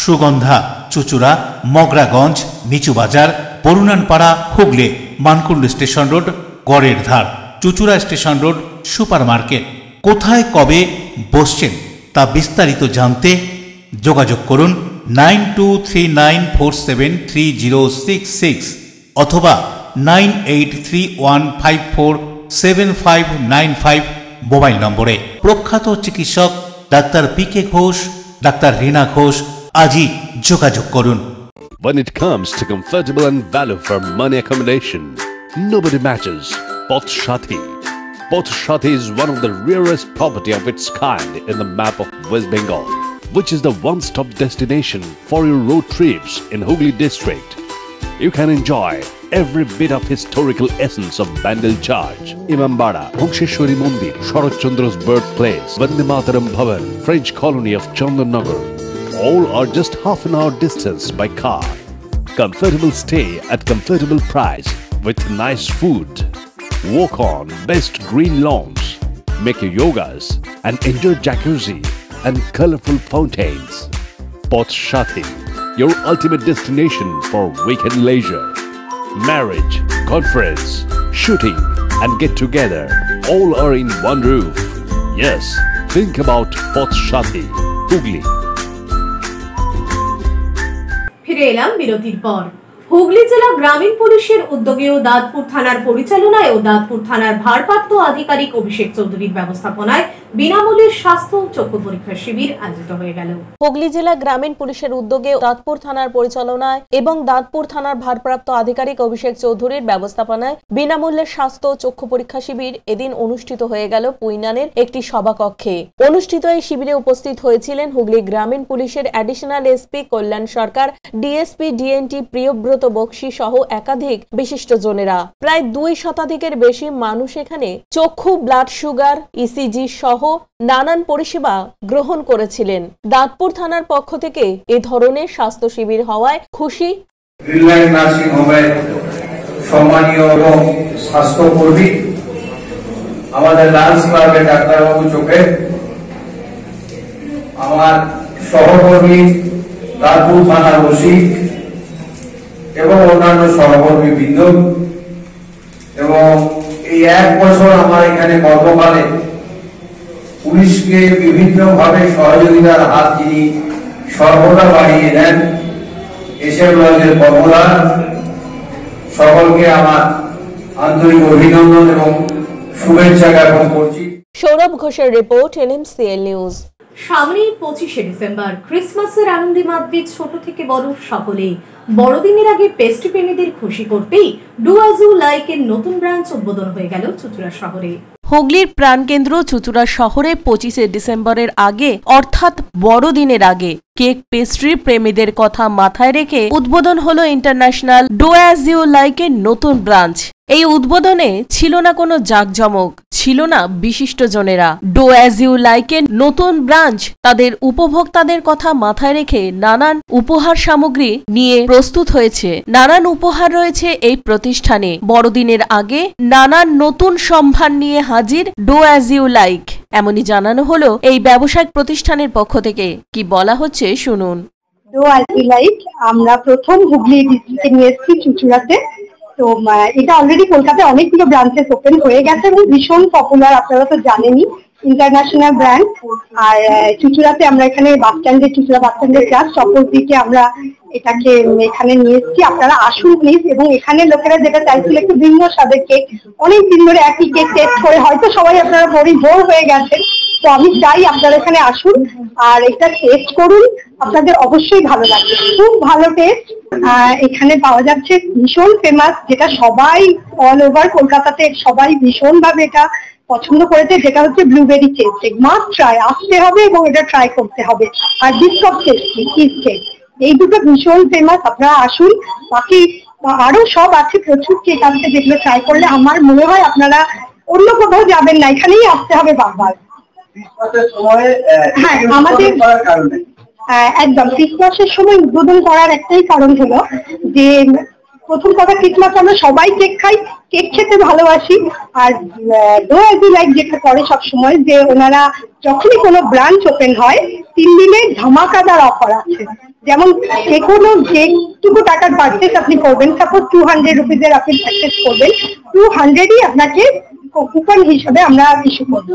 সুগন্ধা, চুচুড়া, মগরাগঞ্জ, নিচু বাজার, বরুণানপাড়া, হুগলি, মানকুণ্ড স্টেশন রোড, গড়ের ধার। চুচুড়া স্টেশন রোড সুপার মার্কেট। কোথায় কবে বসছেন তা বিস্তারিত জানতে যোগাযোগ করুন 9239473066 অথবা 9831547595 মোবাইল নম্বরে। প্রখ্যাত চিকিৎসক doctor PK Ghosh, doctor Rina Ghosh আজই যোগাযোগ করুন। When it comes to comfortable and value for money accommodation, nobody matches Poth Shathi. Poth Shathi is one of the rarest property of its kind in the map of West Bengal, which is the one-stop destination for your road trips in Hooghly district. You can enjoy every bit of historical essence of Bandel Church, Imambara, Bhongsheshwari Mandir, Sharat Chandra's birthplace, Vande Mataram Bhavan, French colony of Chandannagar. All are just half an hour distance by car. Comfortable stay at comfortable price with nice food. Walk on best green lawns, make your yogas and enjoy jacuzzi and colorful fountains. Poth Shathi, your ultimate destination for weekend leisure. Marriage, conference, shooting and get together all are in one roof. Yes, think about Poth Shathi, Hooghly. ফিরে এলাম বিরতির পর। হুগলি জেলা গ্রামীণ পুলিশের উদ্যোগে ও দাঁতপুর থানার পরিচালনায় ও দাঁতপুর থানার ভারপ্রাপ্ত আধিকারিক অভিষেক চৌধুরীর ব্যবস্থাপনায় বিনামূল্যে স্বাস্থ্য ও চক্ষু পরীক্ষা শিবির আয়োজিত হয়ে গেল। হুগলি জেলা গ্রামীণ পুলিশের উদ্যোগে দাঁতপুর থানার পরিচালনায় এবং দাঁতপুর থানার ভারপ্রাপ্ত আধিকারিক অভিষেক চৌধুরীর ব্যবস্থাপনায় বিনামূল্যে স্বাস্থ্য ও চক্ষু পরীক্ষা শিবির এদিন অনুষ্ঠিত হয়ে গেল পুইনানের একটি সভাকক্ষে। অনুষ্ঠিত এই শিবিরে উপস্থিত হয়েছিলেন হুগলি গ্রামীণ পুলিশের অ্যাডিশনাল এসপি কল্যাণ সরকার, ডিএসপি ডিএনটি প্রিয়ব্রত বক্সি সহ একাধিক বিশিষ্টজনেরা। প্রায় 2 শতাধিকের বেশি মানুষ এখানে চক্ষু, ব্লাড সুগার, ইসিজি সহ নানান পরিষেবা গ্রহণ করেছিলেন। দাঁতপুর থানার পক্ষ থেকে এ ধরনের স্বাস্থ্য শিবির হওয়ায় খুশি নার্সিং হোমের সম্মানীয় এবং স্বাস্থ্যকর্মী, আমাদের লান্স ক্লাবের ডাক্তারবাবু চোখে, আমার সহকর্মী দাঁতপুর থানার ওসি এবং অন্যান্য সহকর্মী বৃন্দ, এবং এই 1 বছর আমার এখানে কর্মকালে পুলিশকে বিভিন্ন ভাবে সহযোগিতার হাত যিনি সর্বদা বাড়িয়ে দেন, এসএম লজের কর্মধার সকলকে আমার আন্তরিক অভিনন্দন এবং শুভেচ্ছা জ্ঞাপন করছি। সৌরভ ঘোষের রিপোর্ট, NMCL নিউজ। সামনেই 25শে ডিসেম্বর, ক্রিসমাসের আনন্দে মাতবে ছোট থেকে বড় সকলে। বড়দিনের আগে পেস্ট্রি প্রেমীদের খুশি করতেই ডু অ্যাজ ইউ লাইক এর নতুন ব্রাঞ্চ উদ্বোধন হয়ে গেল চুচুড়া শহরে। হুগলির প্রাণকেন্দ্র চুচুড়া শহরে 25শে ডিসেম্বরের আগে অর্থাৎ বড়দিনের আগে কেক পেস্ট্রি প্রেমীদের কথা মাথায় রেখে উদ্বোধন হলো International Do As You Like এর নতুন ব্রাঞ্চ। এই উদ্বোধনে ছিল না কোনো জাঁকজমক, ছিল না বিশিষ্টজনেরা। ডু অ্যাজ ইউ লাইক এর নতুন ব্রাঞ্চ তাদের উপভোক্তাদের কথা মাথায় রেখে নানান উপহার সামগ্রী নিয়ে প্রস্তুত হয়েছে। নানান উপহার রয়েছে এই প্রতিষ্ঠানে। বড়দিনের আগে নানান নতুন সম্ভার নিয়ে হাজির ডু অ্যাজ ইউ লাইক, এমনই জানানো হলো এই ব্যবসায়িক প্রতিষ্ঠানের পক্ষ থেকে। কি বলা হচ্ছে শুনুন। ডু অ্যাজ ইউ লাইক আমরা প্রথম হুগলি ডিস্ট্রিক্টে নিয়ে এসেছি চুচুড়াতে। তো এটা অলরেডি কলকাতায় অনেকগুলো ব্রাঞ্চেস ওপেন হয়ে গেছে এবং ভীষণ পপুলার, আপনারা তো জানেনই, ইন্টারন্যাশনাল ব্র্যান্ড। আর চুচুড়াতে আমরা এখানে বাস স্ট্যান্ডে, চুচুড়া বাস স্ট্যান্ডের জাস্ট অপর দিকে আমরা এটাকে এখানে নিয়ে এসেছি। আপনারা আসুন প্লিজ। এবং এখানে লোকেরা যেটা চাইছিল একটু ভিন্ন স্বাদের কেক, অনেকদিন ধরে একই কেক টেস্ট করে হয়তো সবাই আপনারা বোর হয়ে গেছেন। তো আমি চাই আপনারা এখানে আসুন আর এটা টেস্ট করুন, আপনাদের অবশ্যই ভালো লাগবে। খুব ভালো টেস্ট। এখানে পাওয়া যাচ্ছে ভীষণ ফেমাস, যেটা সবাই অল ওভার কলকাতাতে সবাই ভীষণ ভাবে এটা পছন্দ করেছে, যেটা হচ্ছে blueberry cheese cake. Must try, আসতে হবে এবং এটা ট্রাই করতে হবে। আর বিস্কুট চিজ কেক, এই দুটো ভীষণ ফেমাস, আপনারা আসুন। বাকি আরো সব আছে, প্রচুর কেক আছে যেগুলো ট্রাই করলে আমার মনে হয় আপনারা অন্য কোথাও যাবেন না, এখানেই আসতে হবে বারবার। হ্যাঁ, আমাদের একদম ক্রিসমাসের সময় উদ্বোধন করার একটাই কারণ হলো যে প্রথম কথা, ক্রিসমাস আমরা সবাই কেক খাই, কেক খেতে ভালোবাসি। আর ডু অ্যাজ ইউ লাইক যেটা করে সবসময়, যে ওনারা যখনই কোনো ব্রাঞ্চ ওপেন হয় 3 দিনে ধামাকাদার অফার আছে। যেমন যে কোনো যেটুকু টাকার পারচেস আপনি করবেন, সাপোজ 200 রুপিজের আপনি পারচেস করবেন, 200ই আপনাকে কুপন হিসেবে আমরা ইস্যু করবো।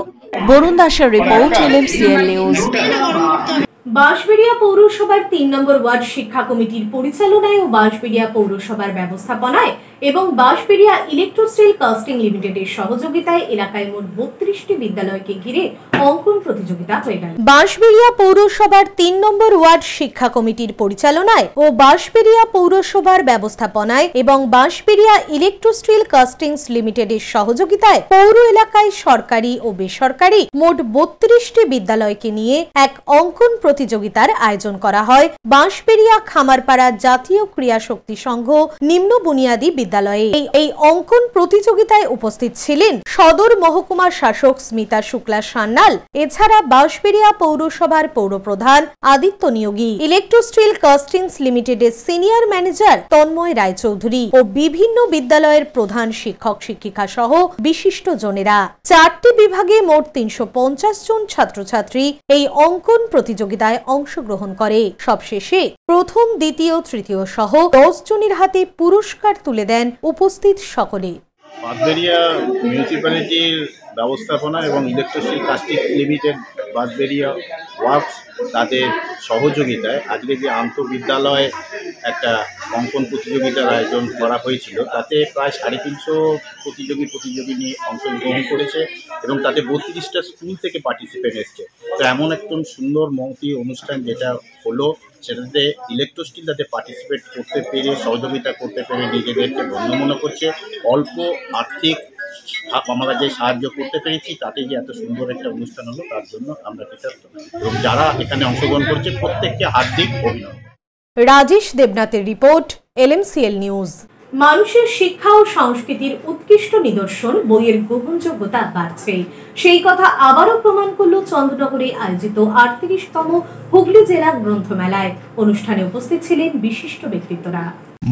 বরুণ দাসের রিপোর্ট, LMCL নিউজ। বাঁশবেড়িয়া পৌরসভার 3 নম্বর ওয়ার্ড শিক্ষা কমিটির পরিচালনায় ও বাঁশবেড়িয়া পৌরসভার ব্যবস্থাপনায় এবং বাঁশবেড়িয়া ইলেকট্রোস্টিল কাস্টিং লিমিটেডের সহযোগিতায় এলাকায় মোট 32টি বিদ্যালয়কে ঘিরে অঙ্কন প্রতিযোগিতা হয়ে গেল। বাঁশবেড়িয়া পৌরসভার 3 নম্বর ওয়ার্ড শিক্ষা কমিটির পরিচালনায় ও বাঁশবেড়িয়া পৌরসভার ব্যবস্থাপনায় এবং বাঁশবেড়িয়া ইলেকট্রোস্টিল কাস্টিংস লিমিটেডের সহযোগিতায় পৌর এলাকায় সরকারি ও বেসরকারি মোট 32টি বিদ্যালয়কে নিয়ে এক অঙ্কন প্রতিযোগিতার আয়োজন করা হয় বাঁশবেড়িয়া খামারপাড়া জাতীয় ক্রীড়া শক্তি সংঘ নিম্ন বুনিয়াদী বিদ্যালয়ে। এই অঙ্কন প্রতিযোগিতায় উপস্থিত ছিলেন সদর মহকুমা শাসক স্মিতা শুক্লা সান্যাল, এছাড়া বাঁশবেড়িয়া পৌরসভার পৌরপ্রধান আদিত্য নিয়োগী, ইলেকট্রোস্টিল কাস্টিংস লিমিটেডের সিনিয়র ম্যানেজার তন্ময় রায়চৌধুরী ও বিভিন্ন বিদ্যালয়ের প্রধান শিক্ষক শিক্ষিকা সহ বিশিষ্ট জনেরা। 4টি বিভাগে মোট 350 জন ছাত্রছাত্রী এই অঙ্কন প্রতিযোগিতায় অংশগ্রহণ করে। সবশেষে প্রথম, দ্বিতীয়, তৃতীয় সহ 10 জনের হাতে পুরস্কার তুলে দেন উপস্থিত সকলে। বাঁশবেড়িয়া মিউনিসিপ্যালিটির ব্যবস্থাপনা এবং ইলেকট্রোস্টিল কাস্টিং লিমিটেড বাঁশবেড়িয়া ওয়ার্কস তাদের সহযোগিতায় আজকে যে আন্তঃবিদ্যালয়ে একটা অঙ্কন প্রতিযোগিতার আয়োজন করা হয়েছিল, তাতে প্রায় 350 প্রতিযোগী নিয়ে অংশগ্রহণ করেছে এবং তাতে 32টা স্কুল থেকে পার্টিসিপেন্ট এসছে। তো এমন একদম সুন্দর মহতি অনুষ্ঠান যেটা হলো, সেটাতে ইলেকট্রোস্টিল তাতে পার্টিসিপেট করতে পেরে, সহযোগিতা করতে পেরে নিজেদেরকে ধন্য মনে করছে। অল্প আর্থিক আমরা যে সাহায্য করতে পেরেছি তাতে যে এত সুন্দর একটা অনুষ্ঠান হলো, তার জন্য আমরা কৃতজ্ঞ এবং যারা এখানে অংশগ্রহণ করছে প্রত্যেককে হার্দিক অভিনন্দন। রাজেশ দেবনাথের রিপোর্ট, LMCL নিউজ। মানুষের শিক্ষা ও সংস্কৃতির উৎকৃষ্ট নিদর্শন বইয়ের গ্রহণযোগ্যতা বাড়ছে, সেই কথা আবারও প্রমাণ করল চন্দ্রনগরে আয়োজিত 38তম হুগলি জেলা গ্রন্থমেলায়। অনুষ্ঠানে উপস্থিত ছিলেন বিশিষ্ট ব্যক্তিত্বরা।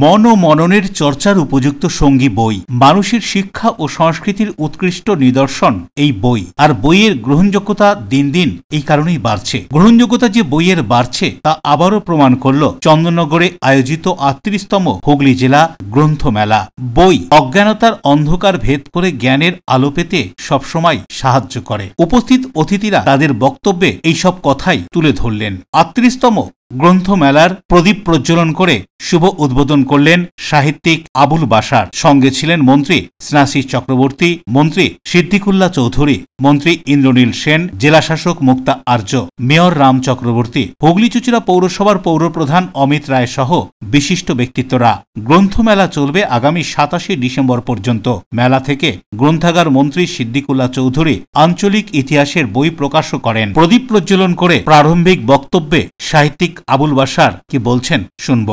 মন ও মননের চর্চার উপযুক্ত সঙ্গী বই, মানুষের শিক্ষা ও সংস্কৃতির উৎকৃষ্ট নিদর্শন এই বই। আর বইয়ের গ্রহণযোগ্যতা দিন দিন এই কারণেই বাড়ছে। গ্রহণযোগ্যতা যে বইয়ের বাড়ছে তা আবারও প্রমাণ করল চন্দননগরে আয়োজিত 38তম হুগলি জেলা গ্রন্থমেলা। বই অজ্ঞানতার অন্ধকার ভেদ করে জ্ঞানের আলো পেতে সবসময় সাহায্য করে। উপস্থিত অতিথিরা তাদের বক্তব্যে এইসব কথাই তুলে ধরলেন। 38তম গ্রন্থমেলার প্রদীপ প্রজ্বলন করে শুভ উদ্বোধন করলেন সাহিত্যিক আবুল বাশার। সঙ্গে ছিলেন মন্ত্রী স্নেহাশিস চক্রবর্তী, মন্ত্রী সিদ্দিকুল্লাহ চৌধুরী, মন্ত্রী ইন্দ্রনীল সেন, জেলাশাসক মুক্তা আর্য, মেয়র রাম চক্রবর্তী, হুগলি চুঁচুড়া পৌরসভার পৌরপ্রধান অমিত রায় সহ বিশিষ্ট ব্যক্তিত্বরা। গ্রন্থমেলা চলবে আগামী 27শে ডিসেম্বর পর্যন্ত। মেলা থেকে গ্রন্থাগার মন্ত্রী সিদ্দিকুল্লাহ চৌধুরী আঞ্চলিক ইতিহাসের বই প্রকাশও করেন। প্রদীপ প্রজ্বলন করে প্রারম্ভিক বক্তব্যে সাহিত্যিক আবুল বাশার কি বলছেন শুনব।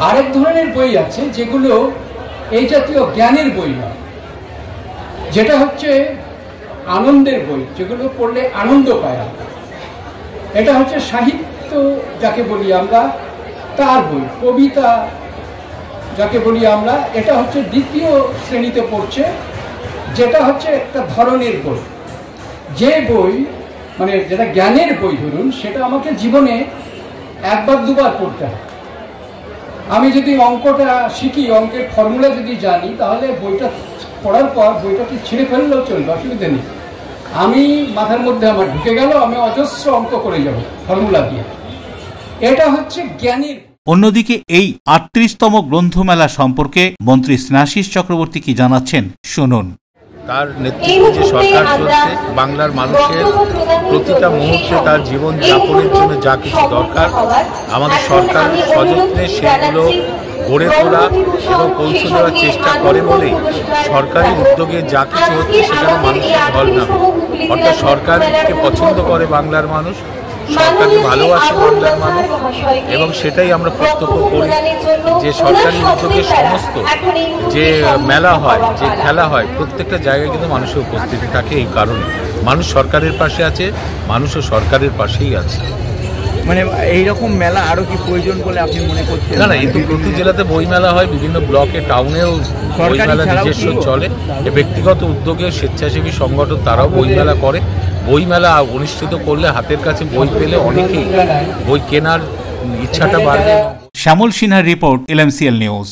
আরেক ধরনের বই আছে যেগুলো এই জাতীয় জ্ঞানের বই নয়, যেটা হচ্ছে আনন্দের বই, যেগুলো পড়লে আনন্দ পায়। এটা হচ্ছে সাহিত্য যাকে বলি আমরা, তার বই। কবিতা যাকে বলি আমরা, এটা হচ্ছে দ্বিতীয় শ্রেণীতে পড়ছে, যেটা হচ্ছে একটা ধরনের বই। যে বই মানে যেটা জ্ঞানের বই ধরুন, সেটা আমাকে জীবনে একবার দুবার পড়তে হয়। আমি যদি অঙ্কটা শিখি, অঙ্কের ফর্মুলা যদি জানি, তাহলে বইটা পড়ার পর বইটাকে ছিঁড়ে ফেললেও চলবে, অসুবিধা নেই। আমি মাথার মধ্যে আমার ঢুকে গেল, আমি অজস্র অঙ্ক করে যাব ফর্মুলা দিয়ে। এটা হচ্ছে জ্ঞানের। অন্যদিকে এই 38তম গ্রন্থমেলা সম্পর্কে মন্ত্রী স্নেহাশিস চক্রবর্তী কি জানাচ্ছেন শুনুন। তার নেতৃত্বে যে সরকার চলছে, বাংলার মানুষের প্রতিটা মুহূর্তে তার জীবন যাপনের জন্য যা কিছু দরকার, আমাদের সরকার সযত্নে সেগুলো গড়ে তোলা এবং পৌঁছে দেওয়ার চেষ্টা করে বলেই সরকারি উদ্যোগে যা কিছু হচ্ছে সেখানে মানুষের ঢল না। অর্থাৎ সরকারকে পছন্দ করে বাংলার মানুষ, সরকারকে ভালোবাসে বাংলার মানুষ, এবং সেটাই আমরা প্রত্যক্ষ করি যে সরকারি উদ্যোগে সমস্ত যে মেলা হয়, যে খেলা হয়, প্রত্যেকটা জায়গায় কিন্তু মানুষের উপস্থিতি থাকে। এই কারণে মানুষ সরকারের পাশে আছে, মানুষও সরকারের পাশেই আছে। মানে এইরকম মেলা আরো কি প্রয়োজন বলে আপনি মনে করছেন? না, কিন্তু প্রতি জেলাতে বই মেলা হয়, বিভিন্ন ব্লকে টাউনেও বই মেলা নিজস্ব চলে। ব্যক্তিগত উদ্যোগে স্বেচ্ছাসেবী সংগঠন তারাও বই মেলা করে। বই মেলা অনুষ্ঠিত করলে হাতের কাছে বই পেলে অনেকেই বই কেনার ইচ্ছাটা বাড়বে। শ্যামল সিনহার রিপোর্ট, LMCL নিউজ।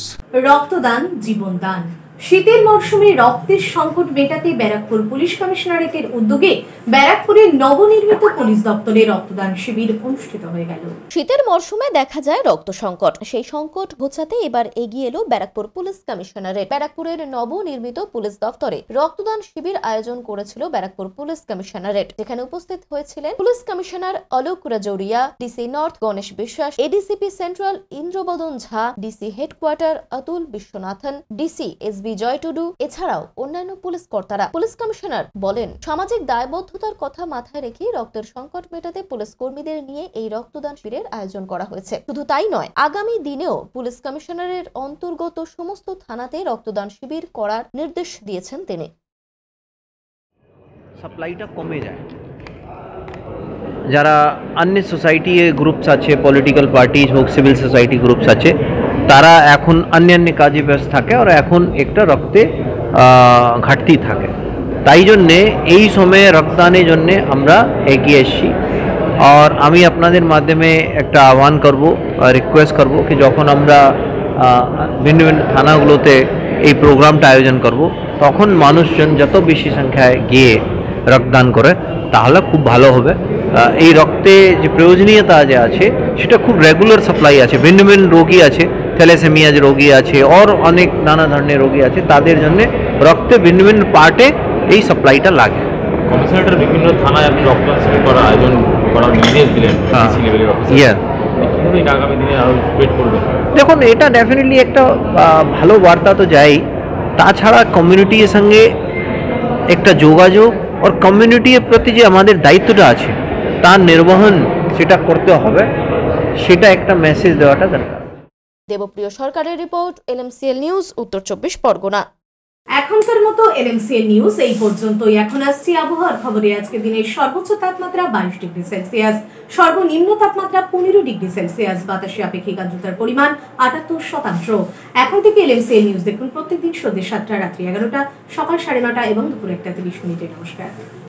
রক্তদান জীবনদান, শীতের মরশুমে রক্তের সংকট মেটাতে ব্যারাকপুর পুলিশ কমিশনারেটের উদ্যোগে ব্যারাকপুরের নবনির্মিত পুলিশ দপ্তরে রক্তদান শিবির অনুষ্ঠিত হয়ে গেল। শীতের মরশুমে দেখা যায় রক্ত সংকট, সেই সংকট ঘোচাতে এবার এগিয়ে এলো ব্যারাকপুর পুলিশ কমিশনারেট। ব্যারাকপুরের নবনির্মিত পুলিশ দপ্তরে রক্তদান শিবির আয়োজন করেছিল ব্যারাকপুর পুলিশ কমিশনারেট, যেখানে উপস্থিত হয়েছিলেন police commissioner Alok Rajouria, DC north Ganesh Biswas, ADCP central Indrabadan Jha, DC headquarter Atul Viswanathan, DC SB Joy Tudu, এছাড়াও অন্যান্য পুলিশ কর্তারা। পুলিশ কমিশনার বলেন, সামাজিক দায়বদ্ধতার কথা মাথায় রেখে রক্তের সংকট মেটাতে পুলিশ কর্মীদের নিয়ে এই রক্তদান শিবিরের আয়োজন করা হয়েছে। শুধু তাই নয়, আগামী দিনেও পুলিশ কমিশনারের অন্তর্গত সমস্ত থানাতে রক্তদান শিবির করার নির্দেশ দিয়েছেন তিনি। সাপ্লাইটা কমে যায়, যারা অন্য সোসাইটি গ্রুপস আছে, পলিটিক্যাল পার্টিজ হোক, সিভিল সোসাইটি গ্রুপস আছে, তারা এখন অন্যান্য কাজে ব্যস্ত থাকে আর এখন একটা রক্তে ঘাটতি থাকে। তাই জন্যে এই সময়ে রক্তদানের জন্যে আমরা এগিয়ে এসেছি। আর আমি আপনাদের মাধ্যমে একটা আহ্বান করব, রিকোয়েস্ট করব কি যখন আমরা ভিন্ন ভিন্ন থানাগুলোতে এই প্রোগ্রামটা আয়োজন করব, তখন মানুষজন যত বেশি সংখ্যায় গিয়ে রক্তদান করে তাহলে খুব ভালো হবে। এই রক্তে যে প্রয়োজনীয়তা যে আছে সেটা খুব রেগুলার সাপ্লাই আছে। ভিন্ন ভিন্ন রোগী আছে, থ্যালাসেমিয়া যে রোগী আছে, আর অনেক নানা ধরনের রোগী আছে, তাদের জন্য রক্তে ভিন্ন ভিন্ন পার্টে এই সাপ্লাইটা লাগে। কমিশনারেটের বিভিন্ন থানায় আপনি রক্তদান শিবির করার আয়োজন করার নির্দেশ দিলেন ডিসি লেভেলের অফিসার। কিভাবে আগামী দিনে আরো স্প্রেড করবেন? দেখুন, এটা ডেফিনেটলি একটা ভালো বার্তা তো যায়। তাছাড়া কমিউনিটির সঙ্গে একটা যোগাযোগ আর কমিউনিটির প্রতি যে আমাদের দায়িত্বটা আছে তার নির্বহন সেটা করতে হবে, সেটা একটা মেসেজ দেওয়াটা দরকার। দেবপ্রিয় সরকারের রিপোর্ট, LMCL নিউজ, উত্তর 24 পরগনা। এখনকার মতো LMCL নিউজ এই পর্যন্তই। এখন আসছি আবহাওয়ার খবরে। আজকে দিনের সর্বোচ্চ তাপমাত্রা 22 ডিগ্রি সেলসিয়াস, সর্বনিম্ন তাপমাত্রা 15 ডিগ্রি সেলসিয়াস, বাতাসে আপেক্ষিক আর্দ্রতার পরিমাণ 78%। এখন থেকে LMCL নিউজ দেখুন প্রত্যেকদিন সন্ধ্যে 7টা, রাত্রি 11টা, সকাল 9:30 এবং দুপুর 1:30। নমস্কার।